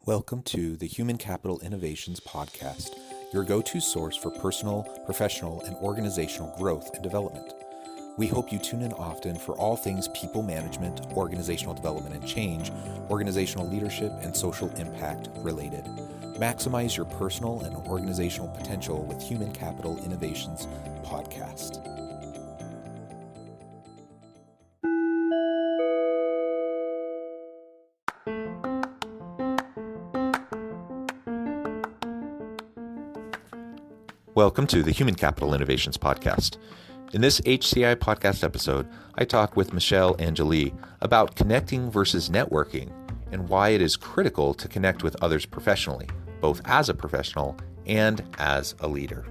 Welcome to the Human Capital Innovations Podcast, your go-to source for personal, professional, and organizational growth and development. We hope you tune in often for all things people management, organizational development and change, organizational leadership, and social impact related. Maximize your personal and organizational potential with Human Capital Innovations Podcast. Welcome to the Human Capital Innovations Podcast. In this HCI podcast episode, I talk with Michelle Enjoli about connecting versus networking and why it is critical to connect with others professionally, both as a professional and as a leader.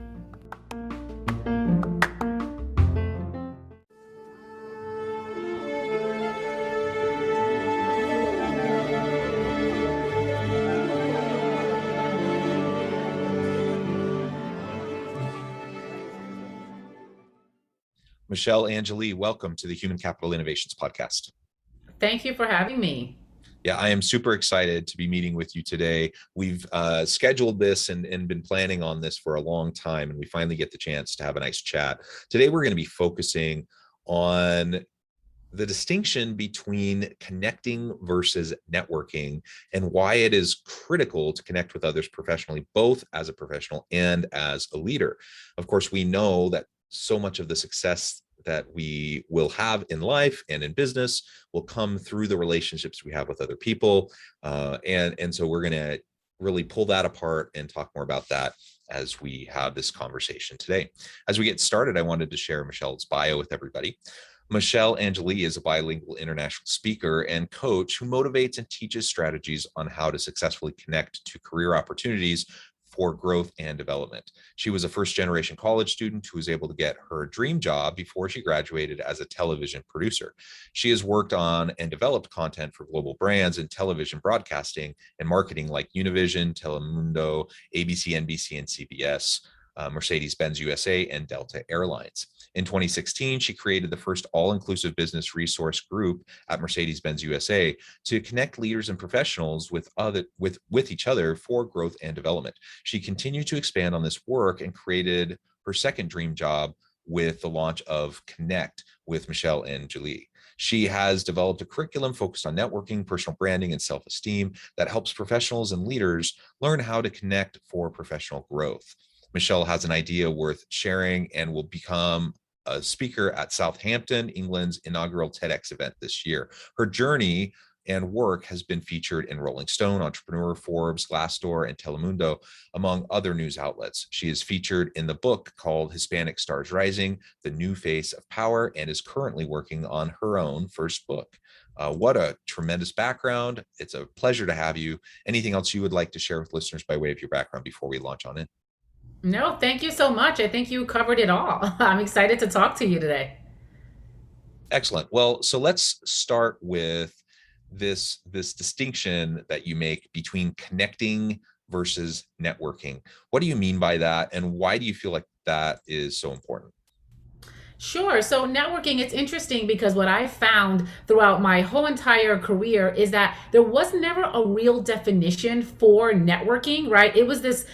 Michelle Enjoli, welcome to the Human Capital Innovations Podcast. Thank you for having me. Yeah, I am super excited to be meeting with you today. We've scheduled this and been planning on this for a long time, and we finally get the chance to have a nice chat. Today, we're going to be focusing on the distinction between connecting versus networking and why it is critical to connect with others professionally, both as a professional and as a leader. Of course, we know that so much of the success that we will have in life and in business will come through the relationships we have with other people. And so we're going to really pull that apart and talk more about that as we have this conversation today. As we get started, I wanted to share Michelle's bio with everybody. Michelle Enjoli is a bilingual international speaker and coach who motivates and teaches strategies on how to successfully connect to career opportunities for growth and development. She was a first-generation college student who was able to get her dream job before she graduated as a television producer. She has worked on and developed content for global brands in television broadcasting and marketing like Univision, Telemundo, ABC, NBC, and CBS, Mercedes-Benz USA, and Delta Airlines. In 2016, she created the first all-inclusive business resource group at Mercedes-Benz USA to connect leaders and professionals with each other for growth and development. She continued to expand on this work and created her second dream job with the launch of Connect with Michelle Enjoli. She has developed a curriculum focused on networking, personal branding, and self-esteem that helps professionals and leaders learn how to connect for professional growth. Michelle has an idea worth sharing and will become a speaker at Southampton, England's inaugural TEDx event this year. Her journey and work has been featured in Rolling Stone, Entrepreneur, Forbes, Glassdoor, and Telemundo, among other news outlets. She is featured in the book called Hispanic Stars Rising, The New Face of Power, and is currently working on her own first book. What a tremendous background. It's a pleasure to have you. Anything else you would like to share with listeners by way of your background before we launch on in? No, thank you so much. I think you covered it all. I'm excited to talk to you today. Excellent. Well, so let's start with this distinction that you make between connecting versus networking. What do you mean by that, and why do you feel like that is so important? Sure. So networking, it's interesting because what I found throughout my whole entire career is that there was never a real definition for networking, right? It was this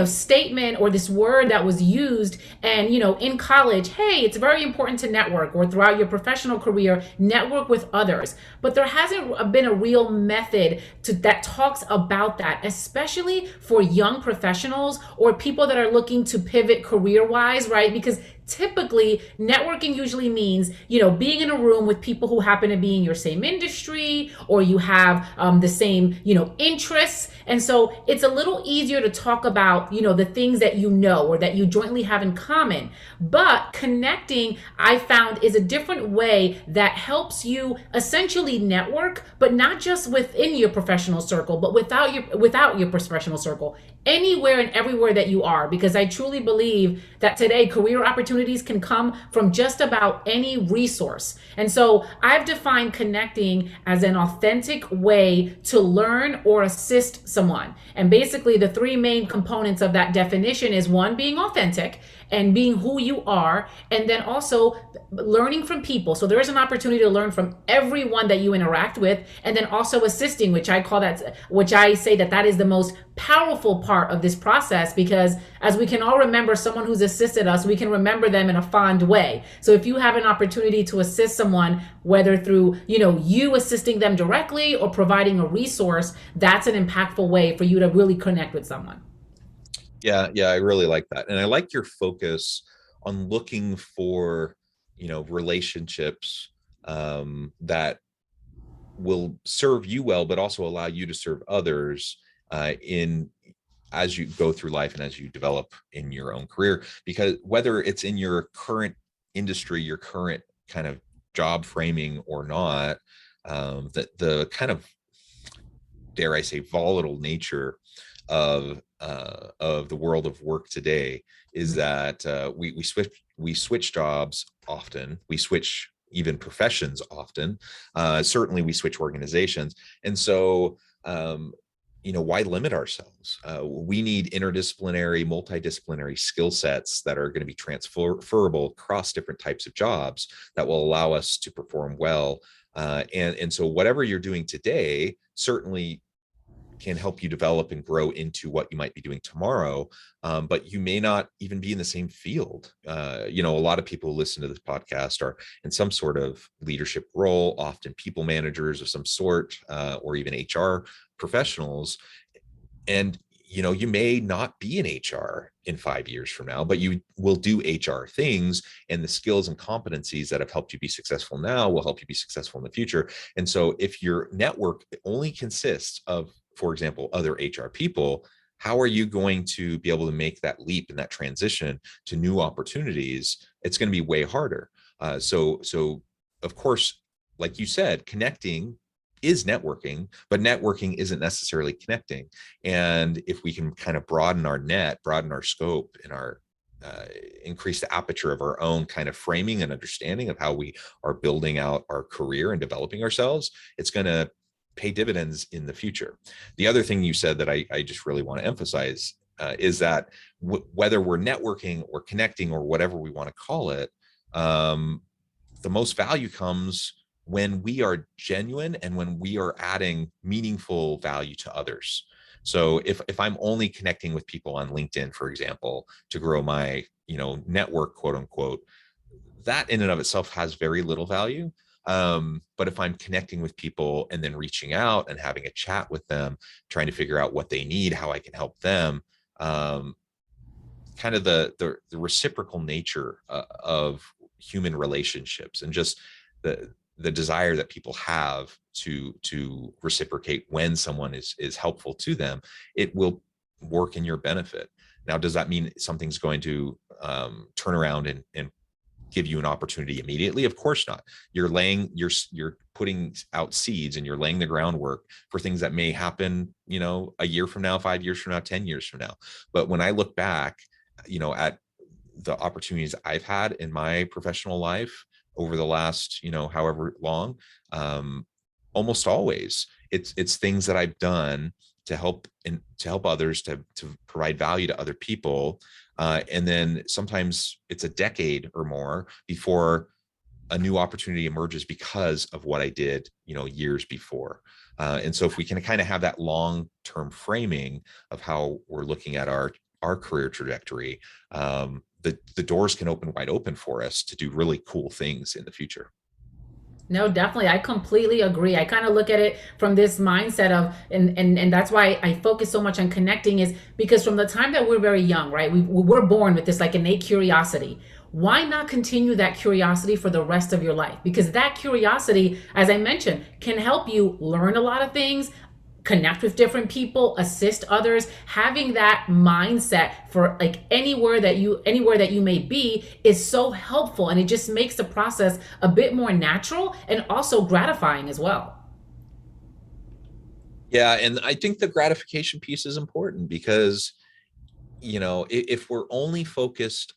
statement or this word that was used and, in college, hey, it's very important to network, or throughout your professional career, network with others. But there hasn't been a real method that talks about that, especially for young professionals or people that are looking to pivot career-wise, right? Because typically networking usually means, being in a room with people who happen to be in your same industry, or you have the same, interests. And so it's a little easier to talk about, the things that or that you jointly have in common. But connecting, I found, is a different way that helps you essentially network, but not just within your professional circle, but without your professional circle, anywhere and everywhere that you are. Because I truly believe that today career opportunities can come from just about any resource. And so I've defined connecting as an authentic way to learn or assist someone. And basically the three main components of that definition is one, being authentic, and being who you are, and then also learning from people. So there is an opportunity to learn from everyone that you interact with, and then also assisting, which I call that, which I say that that is the most powerful part of this process, because as we can all remember, someone who's assisted us, we can remember them in a fond way. So if you have an opportunity to assist someone, whether through, you assisting them directly or providing a resource, that's an impactful way for you to really connect with someone. Yeah, I really like that. And I like your focus on looking for, relationships that will serve you well, but also allow you to serve others in as you go through life and as you develop in your own career. Because whether it's in your current industry, your current kind of job framing or not, the kind of, dare I say, volatile nature of the world of work today is that we switch jobs often, we switch even professions often, certainly we switch organizations, and so why limit ourselves? We need interdisciplinary, multidisciplinary skill sets that are going to be transferable across different types of jobs that will allow us to perform well. And so whatever you're doing today certainly can help you develop and grow into what you might be doing tomorrow. But you may not even be in the same field. A lot of people who listen to this podcast are in some sort of leadership role, often people managers of some sort, or even HR professionals. And you may not be in HR in 5 years from now, but you will do HR things, and the skills and competencies that have helped you be successful now will help you be successful in the future. And so if your network only consists of, for example, other HR people, how are you going to be able to make that leap and that transition to new opportunities? It's going to be way harder. So of course, like you said, connecting is networking, but networking isn't necessarily connecting. And if we can kind of broaden our net, broaden our scope, and our increase the aperture of our own kind of framing and understanding of how we are building out our career and developing ourselves, it's going to pay dividends in the future. The other thing you said that I just really want to emphasize is that whether we're networking or connecting or whatever we want to call it, the most value comes when we are genuine and when we are adding meaningful value to others. So if I'm only connecting with people on LinkedIn, for example, to grow my network, quote unquote, that in and of itself has very little value. But if I'm connecting with people and then reaching out and having a chat with them, trying to figure out what they need, how I can help them, kind of the reciprocal nature of human relationships, and just the desire that people have to reciprocate when someone is helpful to them, it will work in your benefit. Now, does that mean something's going to turn around and give you an opportunity immediately? Of course not. You're putting out seeds, and you're laying the groundwork for things that may happen, a year from now, 5 years from now, 10 years from now. But when I look back, at the opportunities I've had in my professional life over the last, however long, almost always it's things that I've done to help others, to provide value to other people. And then sometimes it's a decade or more before a new opportunity emerges because of what I did, years before. And so if we can kind of have that long-term framing of how we're looking at our career trajectory, the doors can open wide open for us to do really cool things in the future. No, definitely. I completely agree. I kind of look at it from this mindset of, and that's why I focus so much on connecting, is because from the time that we're very young, right? We're born with this like innate curiosity. Why not continue that curiosity for the rest of your life? Because that curiosity, as I mentioned, can help you learn a lot of things, connect with different people, assist others. Having that mindset for like anywhere that you may be is so helpful, and it just makes the process a bit more natural and also gratifying as well. Yeah, and I think the gratification piece is important because, if we're only focused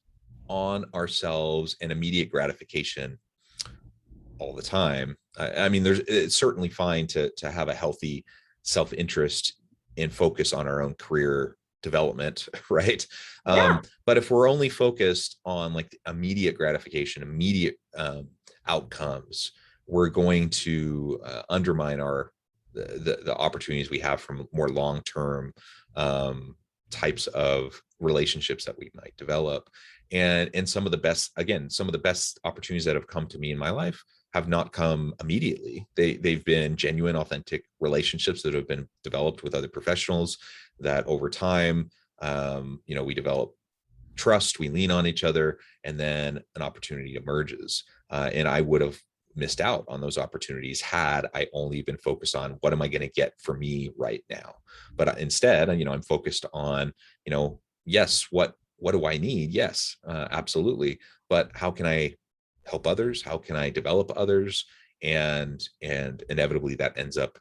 on ourselves and immediate gratification all the time, I mean, it's certainly fine to have a healthy self-interest and focus on our own career development, right? Yeah. But if we're only focused on like immediate gratification, immediate outcomes, we're going to undermine the opportunities we have from more long-term types of relationships that we might develop. And some of the best, again, some of the best opportunities that have come to me in my life have not come immediately. They've been genuine, authentic relationships that have been developed with other professionals that over time, we develop trust, we lean on each other, and then an opportunity emerges. And I would have missed out on those opportunities had I only been focused on what am I going to get for me right now. But instead, I'm focused on, yes, what do I need? Yes, absolutely. But how can I help others? How can I develop others? And inevitably that ends up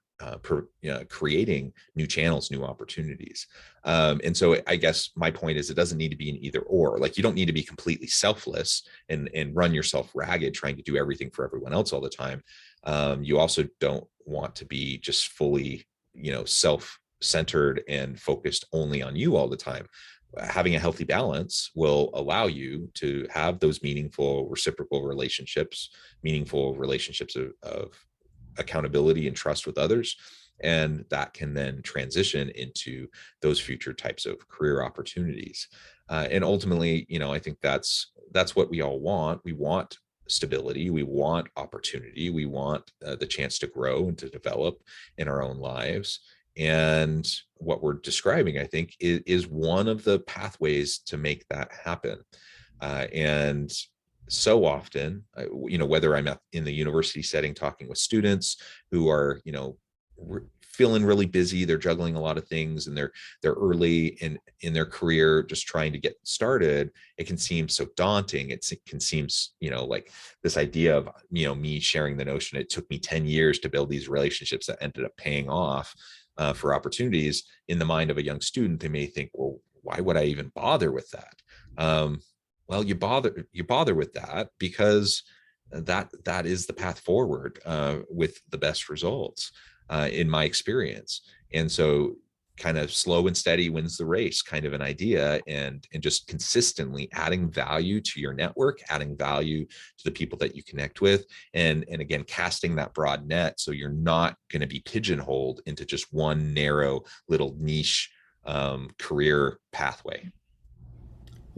creating new channels, new opportunities. And so I guess my point is it doesn't need to be an either or. Like, you don't need to be completely selfless and run yourself ragged trying to do everything for everyone else all the time. You also don't want to be just fully, self-centered and focused only on you all the time. Having a healthy balance will allow you to have those meaningful reciprocal relationships, of accountability and trust with others. And that can then transition into those future types of career opportunities. And ultimately, I think that's what we all want. We want stability. We want opportunity. We want the chance to grow and to develop in our own lives. And what we're describing, I think, is one of the pathways to make that happen. And so often, whether I'm in the university setting talking with students who are, feeling really busy, they're juggling a lot of things, and they're early in their career, just trying to get started, it can seem so daunting. It can seem, like this idea of, me sharing the notion it took me 10 years to build these relationships that ended up paying off for opportunities. In the mind of a young student, they may think, well, why would I even bother with that? Well, you bother with that because that is the path forward with the best results in my experience. And so kind of slow and steady wins the race kind of an idea, and just consistently adding value to your network, adding value to the people that you connect with, and again, casting that broad net so you're not going to be pigeonholed into just one narrow little niche career pathway.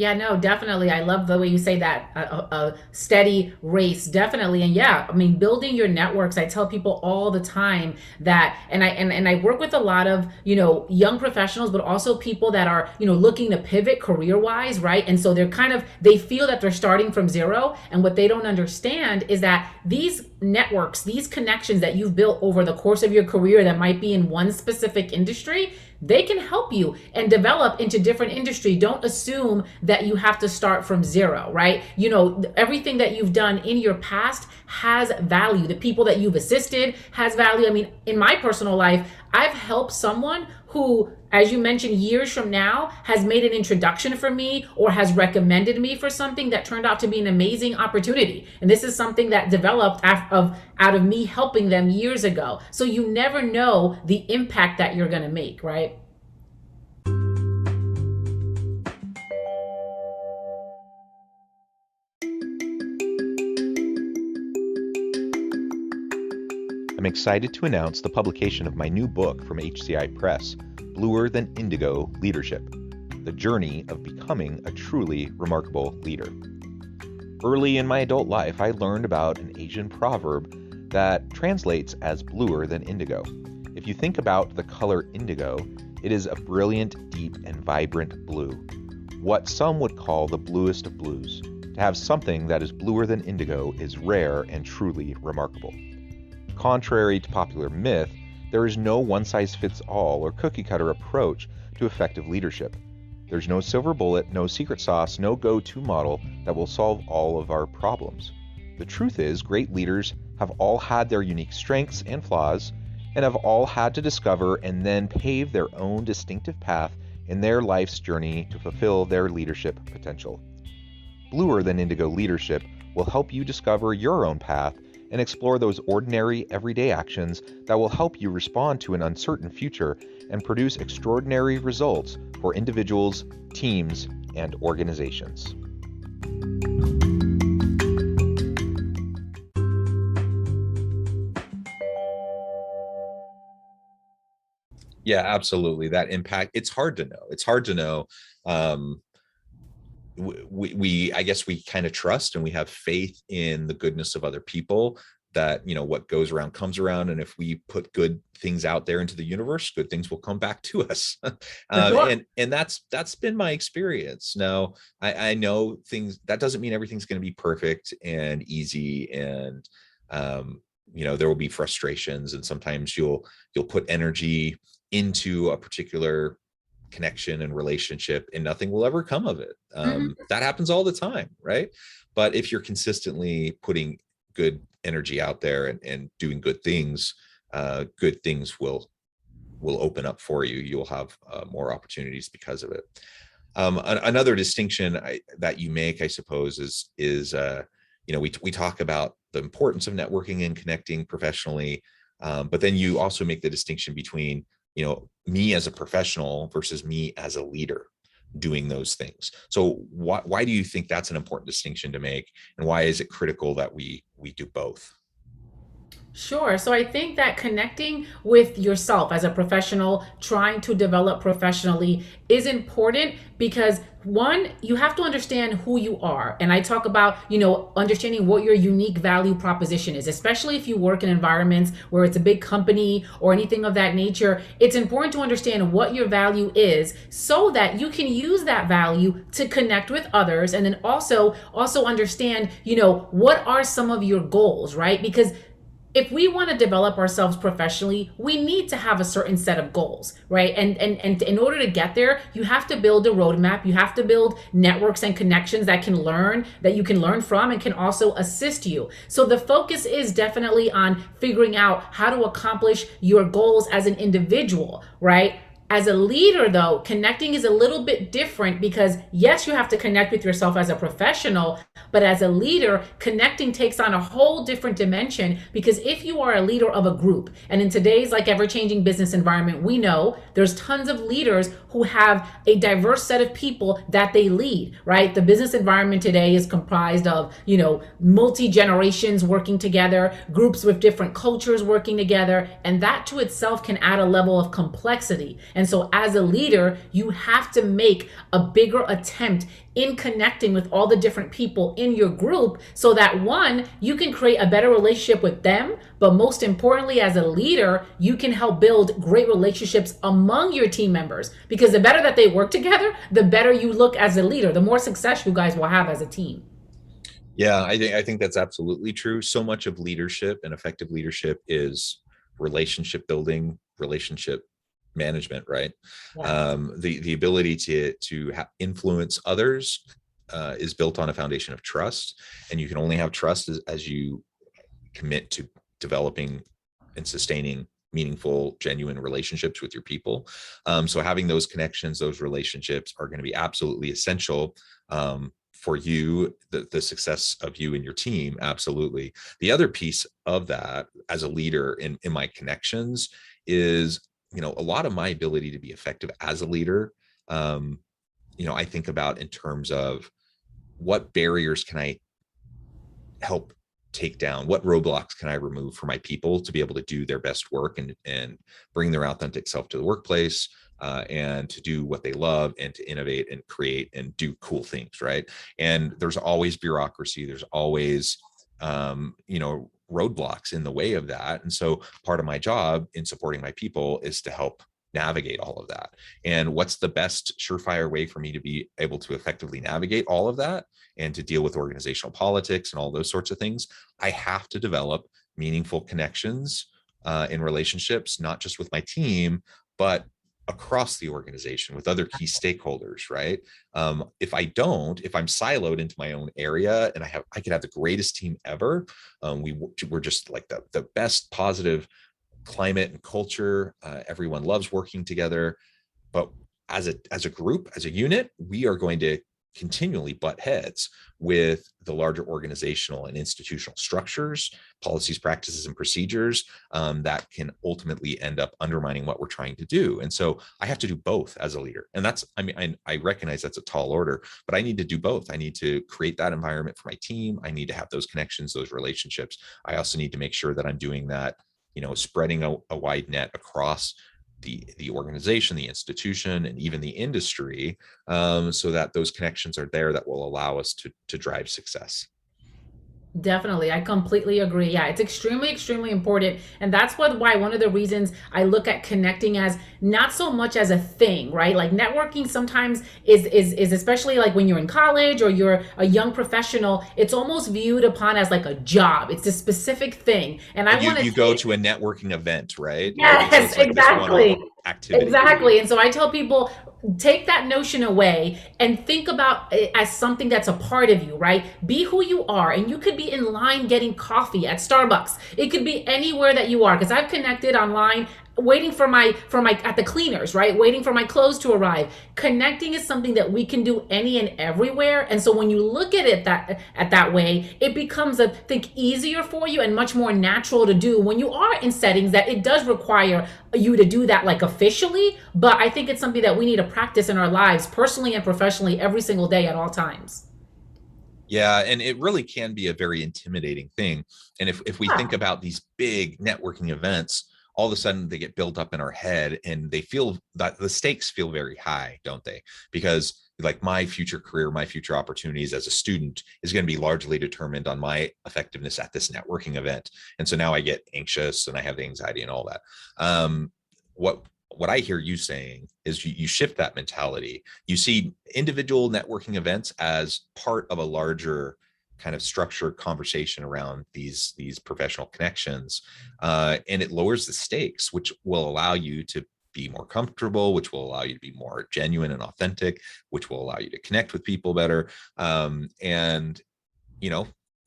Yeah, no, definitely. I love the way you say that, a steady race, definitely. And yeah, I mean, building your networks. I tell people all the time that, and I work with a lot of young professionals, but also people that are looking to pivot career wise, right? And so they feel that they're starting from zero, and what they don't understand is that these networks, these connections that you've built over the course of your career that might be in one specific industry, they can help you and develop into different industry. Don't assume that you have to start from zero, right? Everything that you've done in your past has value. The people that you've assisted has value. I mean, in my personal life, I've helped someone who, as you mentioned, years from now has made an introduction for me or has recommended me for something that turned out to be an amazing opportunity. And this is something that developed out of me helping them years ago. So you never know the impact that you're going to make, right? I'm excited to announce the publication of my new book from HCI Press, Bluer Than Indigo Leadership: The Journey of Becoming a Truly Remarkable Leader. Early in my adult life, I learned about an Asian proverb that translates as bluer than indigo. If you think about the color indigo, it is a brilliant, deep, and vibrant blue, what some would call the bluest of blues. To have something that is bluer than indigo is rare and truly remarkable. Contrary to popular myth, there is no one-size-fits-all or cookie-cutter approach to effective leadership. There's no silver bullet, no secret sauce, no go-to model that will solve all of our problems. The truth is, great leaders have all had their unique strengths and flaws, and have all had to discover and then pave their own distinctive path in their life's journey to fulfill their leadership potential. Bluer Than Indigo Leadership will help you discover your own path and explore those ordinary, everyday actions that will help you respond to an uncertain future and produce extraordinary results for individuals, teams, and organizations. Yeah, absolutely. That impact, it's hard to know. It's hard to know. Um, I guess we kind of trust and we have faith in the goodness of other people, that, what goes around comes around. And if we put good things out there into the universe, good things will come back to us. For sure. And that's been my experience. Now, I know things, that doesn't mean everything's going to be perfect and easy. And, there will be frustrations, and sometimes you'll put energy into a particular connection and relationship and nothing will ever come of it. That happens all the time, right? But if you're consistently putting good energy out there and doing good things will open up for you. You'll have more opportunities because of it. Another distinction that you make, I suppose, is we talk about the importance of networking and connecting professionally, but then you also make the distinction between me as a professional versus me as a leader doing those things. So why do you think that's an important distinction to make, and why is it critical that we do both? Sure. So I think that connecting with yourself as a professional, trying to develop professionally is important because one, you have to understand who you are. And I talk about, understanding what your unique value proposition is, especially if you work in environments where it's a big company or anything of that nature. It's important to understand what your value is so that you can use that value to connect with others. And then also understand, what are some of your goals, right? Because if we want to develop ourselves professionally, we need to have a certain set of goals, right? And in order to get there, you have to build a roadmap. You have to build networks and connections that you can learn from and can also assist you. So the focus is definitely on figuring out how to accomplish your goals as an individual, right? As a leader, though, connecting is a little bit different because, yes, you have to connect with yourself as a professional, but as a leader, connecting takes on a whole different dimension because if you are a leader of a group, and in today's ever-changing business environment, we know there's tons of leaders who have a diverse set of people that they lead, right? The business environment today is comprised of, multi-generations working together, groups with different cultures working together, and that to itself can add a level of complexity. And so as a leader, you have to make a bigger attempt in connecting with all the different people in your group so that one, you can create a better relationship with them, but most importantly, as a leader, you can help build great relationships among your team members because the better that they work together, the better you look as a leader, the more success you guys will have as a team. Yeah, I think that's absolutely true. So much of leadership and effective leadership is relationship building, relationship management, right? Yeah. The ability to influence others is built on a foundation of trust, and you can only have trust as you commit to developing and sustaining meaningful, genuine relationships with your people. So having those connections, those relationships are going to be absolutely essential for you, the success of you and your team. Absolutely. The other piece of that as a leader in my connections is a lot of my ability to be effective as a leader. I think about in terms of what barriers can I help take down, what roadblocks can I remove for my people to be able to do their best work and bring their authentic self to the workplace, and to do what they love and to innovate and create and do cool things, right? And there's always bureaucracy, there's always roadblocks in the way of that. And so part of my job in supporting my people is to help navigate all of that. And what's the best surefire way for me to be able to effectively navigate all of that and to deal with organizational politics and all those sorts of things? I have to develop meaningful connections in relationships, not just with my team, but across the organization with other key stakeholders, right? If I'm siloed into my own area, and I could have the greatest team ever. We're just like the best positive climate and culture. Everyone loves working together, but as a group, as a unit, we are going to continually butt heads with the larger organizational and institutional structures, policies, practices, and procedures that can ultimately end up undermining what we're trying to do. And so I have to do both as a leader. And that's, I mean, I recognize that's a tall order, but I need to do both. I need to create that environment for my team. I need to have those connections, those relationships. I also need to make sure that I'm doing that, spreading a wide net across the organization, the institution, and even the industry, so that those connections are there that will allow us to drive success. Definitely. I completely agree. Yeah, it's extremely, extremely important. And that's why one of the reasons I look at connecting as not so much as a thing, right? Like networking sometimes is especially like when you're in college or you're a young professional, it's almost viewed upon as like a job. It's a specific thing. And I want to you go to a networking event, right? Yes, like exactly. Activity. Exactly. And so I tell people, take that notion away and think about it as something that's a part of you, right? Be who you are. And you could be in line getting coffee at Starbucks. It could be anywhere that you are, because I've connected online waiting for my at the cleaners, right? Waiting for my clothes to arrive. Connecting is something that we can do any and everywhere. And so when you look at it that way, it becomes easier for you and much more natural to do when you are in settings that it does require you to do that like officially. But I think it's something that we need to practice in our lives, personally and professionally, every single day at all times. Yeah, and it really can be a very intimidating thing. And if we think about these big networking events, all of a sudden they get built up in our head and they feel that the stakes feel very high, don't they? Because like my future career, my future opportunities as a student is going to be largely determined on my effectiveness at this networking event. And so now I get anxious and I have the anxiety and all that. What I hear you saying is you shift that mentality. You see individual networking events as part of a larger kind of structured conversation around these professional connections, and it lowers the stakes, which will allow you to be more comfortable, which will allow you to be more genuine and authentic, which will allow you to connect with people better. And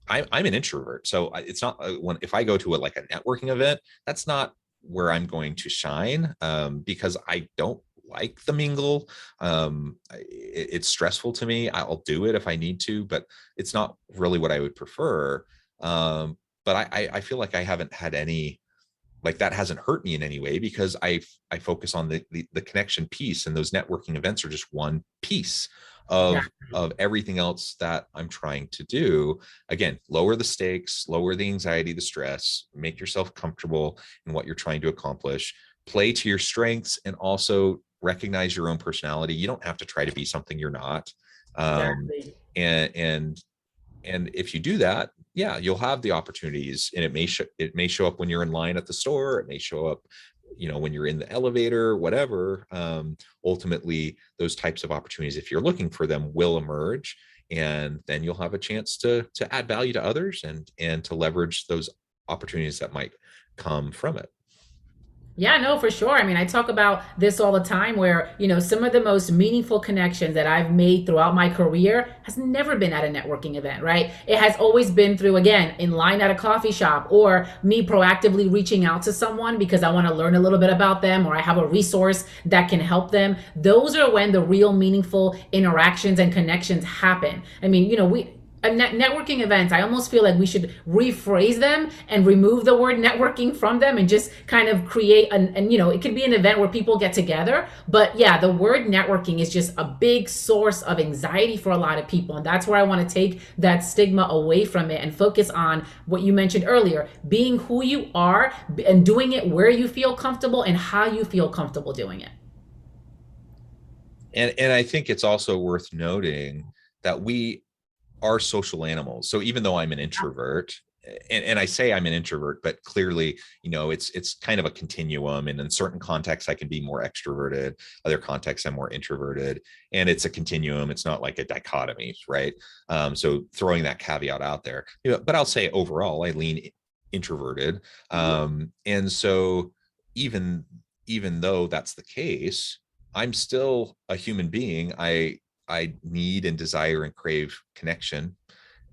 I'm an introvert, so it's not if I go to like a networking event, that's not where I'm going to shine, because I don't like the mingle. It's stressful to me. I'll do it if I need to, but it's not really what I would prefer. But I feel like I haven't had any, like that hasn't hurt me in any way, because I focus on the connection piece, and those networking events are just one piece of everything else that I'm trying to do. Again, lower the stakes, lower the anxiety, the stress, make yourself comfortable in what you're trying to accomplish, play to your strengths, and also recognize your own personality. You don't have to try to be something you're not. Exactly. And if you do that, yeah, you'll have the opportunities, and it may show up when you're in line at the store. It may show up, when you're in the elevator, whatever. Ultimately, those types of opportunities, if you're looking for them, will emerge, and then you'll have a chance to add value to others and to leverage those opportunities that might come from it. Yeah, no, for sure. I mean, I talk about this all the time where, some of the most meaningful connections that I've made throughout my career has never been at a networking event, right? It has always been through, again, in line at a coffee shop, or me proactively reaching out to someone because I want to learn a little bit about them, or I have a resource that can help them. Those are when the real meaningful interactions and connections happen. I mean, networking events, I almost feel like we should rephrase them and remove the word networking from them and just kind of create it could be an event where people get together. But yeah, the word networking is just a big source of anxiety for a lot of people. And that's where I want to take that stigma away from it and focus on what you mentioned earlier, being who you are and doing it where you feel comfortable and how you feel comfortable doing it. And I think it's also worth noting that we are social animals. So even though I'm an introvert, and I say I'm an introvert, but clearly, it's kind of a continuum. And in certain contexts, I can be more extroverted. Other contexts, I'm more introverted. And it's a continuum. It's not like a dichotomy, right? So throwing that caveat out there, but I'll say overall, I lean introverted. And so even though that's the case, I'm still a human being. I need and desire and crave connection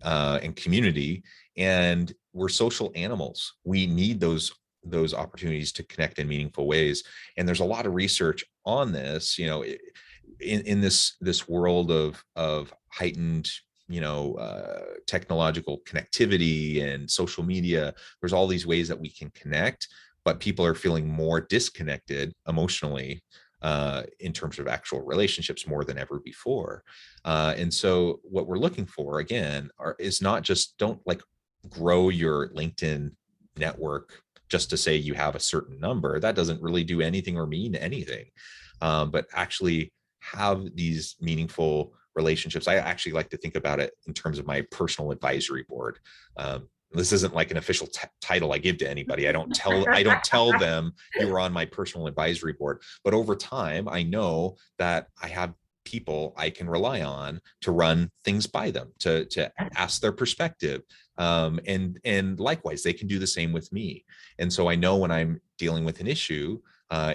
and community, and we're social animals. We need those opportunities to connect in meaningful ways. And there's a lot of research on this. In this world of heightened, technological connectivity and social media. There's all these ways that we can connect, but people are feeling more disconnected emotionally in terms of actual relationships more than ever before. And so what we're looking for, again, is not just, don't like grow your LinkedIn network just to say you have a certain number. That doesn't really do anything or mean anything. But actually have these meaningful relationships. I actually like to think about it in terms of my personal advisory board. This isn't like an official title I give to anybody. I don't tell them you were on my personal advisory board. But over time, I know that I have people I can rely on to run things by them, to ask their perspective. And likewise, they can do the same with me. And so I know when I'm dealing with an issue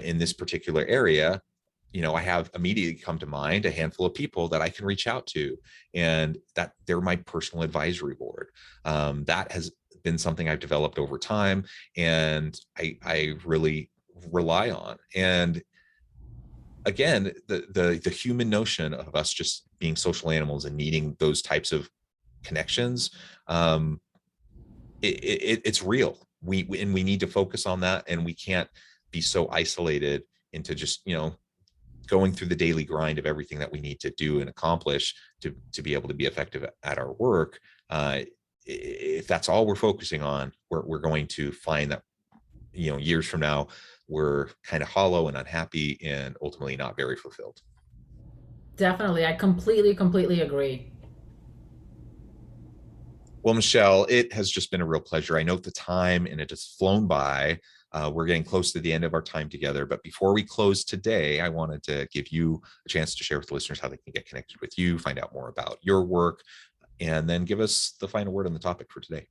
in this particular area, I have immediately come to mind a handful of people that I can reach out to, and that they're my personal advisory board. That has been something I've developed over time, and I really rely on. And again, the human notion of us just being social animals and needing those types of connections, it's real. We need to focus on that, and we can't be so isolated into just going through the daily grind of everything that we need to do and accomplish to be able to be effective at our work. If that's all we're focusing on, we're going to find that years from now we're kind of hollow and unhappy and ultimately not very fulfilled. Definitely. I completely agree. Well, Michelle, it has just been a real pleasure. I note the time and it has flown by. We're getting close to the end of our time together. But before we close today, I wanted to give you a chance to share with listeners how they can get connected with you, find out more about your work, and then give us the final word on the topic for today.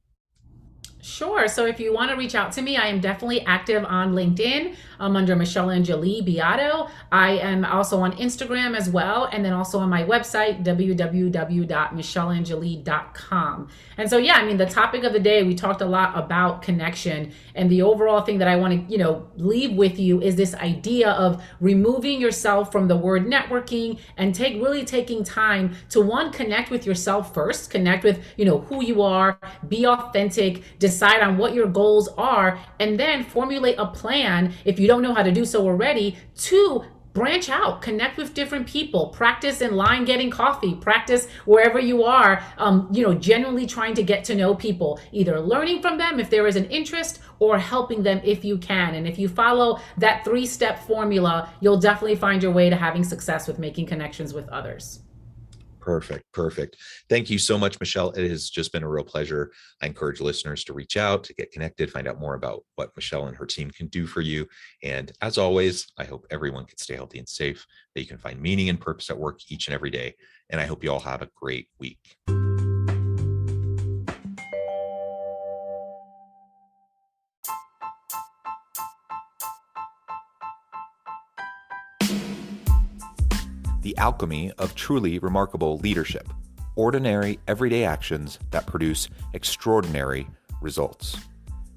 Sure. So if you want to reach out to me, I am definitely active on LinkedIn under Michelle Enjoli Beato. I am also on Instagram as well, and then also on my website, www.michelleanjoli.com. And so, the topic of the day, we talked a lot about connection, and the overall thing that I want to, leave with you is this idea of removing yourself from the word networking and really taking time to, one, connect with yourself first, connect with, who you are, be authentic, decide on what your goals are, and then formulate a plan if you don't know how to do so already, to branch out, connect with different people, practice in line getting coffee, practice wherever you are, genuinely trying to get to know people, either learning from them if there is an interest or helping them if you can. And if you follow that 3-step formula, you'll definitely find your way to having success with making connections with others. Perfect. Thank you so much, Michelle. It has just been a real pleasure. I encourage listeners to reach out, to get connected, find out more about what Michelle and her team can do for you. And as always, I hope everyone can stay healthy and safe, that you can find meaning and purpose at work each and every day. And I hope you all have a great week. The alchemy of truly remarkable leadership. Ordinary, everyday actions that produce extraordinary results.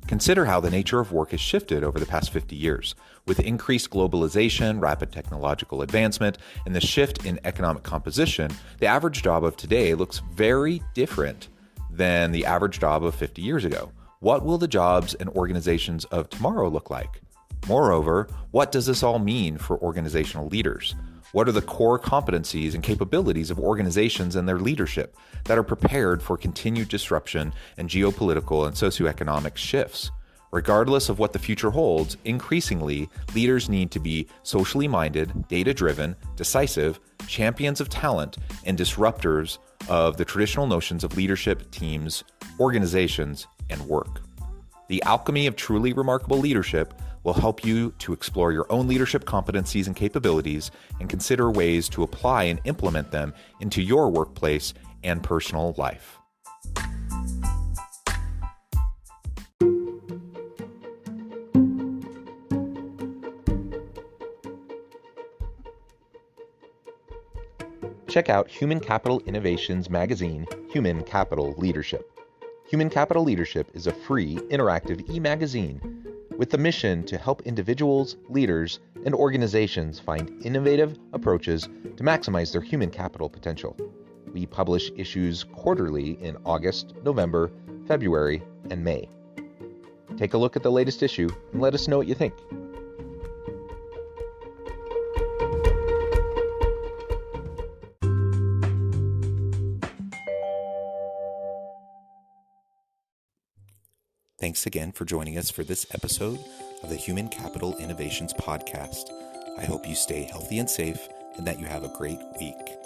Consider how the nature of work has shifted over the past 50 years. With increased globalization, rapid technological advancement, and the shift in economic composition, the average job of today looks very different than the average job of 50 years ago. What will the jobs and organizations of tomorrow look like? Moreover, what does this all mean for organizational leaders? What are the core competencies and capabilities of organizations and their leadership that are prepared for continued disruption and geopolitical and socioeconomic shifts? Regardless of what the future holds, increasingly, leaders need to be socially minded, data-driven, decisive, champions of talent, and disruptors of the traditional notions of leadership, teams, organizations, and work. The alchemy of truly remarkable leadership will help you to explore your own leadership competencies and capabilities and consider ways to apply and implement them into your workplace and personal life. Check out Human Capital Innovations magazine, Human Capital Leadership. Human Capital Leadership is a free, interactive e-magazine with the mission to help individuals, leaders, and organizations find innovative approaches to maximize their human capital potential. We publish issues quarterly in August, November, February, and May. Take a look at the latest issue and let us know what you think. Thanks again for joining us for this episode of the Human Capital Innovations Podcast. I hope you stay healthy and safe and that you have a great week.